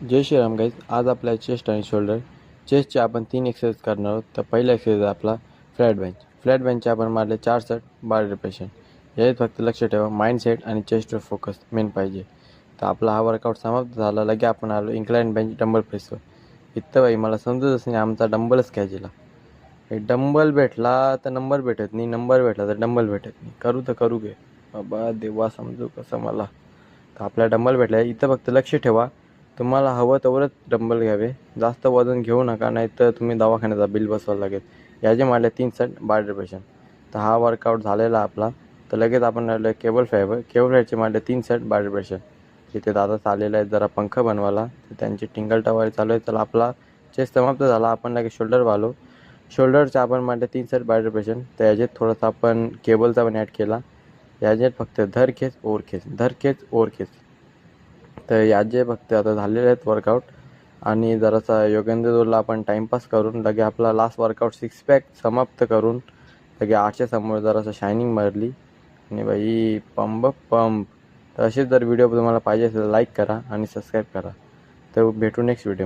जय Shriram guys. आज आपल्या chest आणि शोल्डर चेस्टचे आपण 3 एक्सरसाइज करणार आहोत. तर पहिला एक्सरसाइज आपला फ्लॅट बेंच. फ्लॅट बेंचचे आपण मारले 4 सेट 12 रिपिटेशन. यात फक्त लक्ष ठेवा, माइंडसेट आणि चेस्टवर फोकस मेन पाहिजे. तर आपला हा वर्कआउट समाप्त झाला. लगे आपण आलो इन्क्लाइन बेंच डंबल प्रेसवर. इथं बाई मला समजतच नाही, आमचा डंबलच घ्यायला. डंबल भेटला तर नंबर भेटत नाही, नंबर भेटला तर डंबल भेटत नाही. करू तर करू घे बाबा, देवा समजू कसं मला. तर आपला डंबल भेटला. इथं फक्त लक्ष ठेवा, तुम्हाला हवं तेवढंच डंबल घ्यावे, जास्त वजन घेऊ नका, नाही तर तुम्ही दवाखान्याचा बिल बसवावं लागेल. याचे मारले 3 सेट 12 रिपिटेशन. तर हा वर्कआउट झालेला आपला. तर लगेच आपण आलो केबल फ्लायचे मारले 3 सेट 12 रिपिटेशन. तिथे दादा चाललेला आहे जरा पंख बनवायला, तर त्यांची टिंगल टवारी चालू आहे. चला आपला चेस्ट समाप्त झाला. आपण लगेच शोल्डर वालो. शोल्डरचे आपण मारले 3 सेट 12 रिपिटेशन. तर याच्यात थोडंसं आपण केबलचा पण ॲड केला. याच्यात फक्त धर खेच ओर खेच, धर खेच ओर खेच. तर याचे फक्त आता झालेले आहेत वर्कआउट. आणि जरासा योगेंद्र जोरला आपण टाईमपास करून लगे आपला लास्ट वर्कआउट 6 पॅक समाप्त करून लगे 8च्या समोर जरासं शायनिंग मारली. आणि बाई पंप पंप. तर असेच जर व्हिडिओ तुम्हाला पाहिजे असेल लाईक करा आणि सबस्क्राईब करा. तर भेटू नेक्स्ट व्हिडिओ.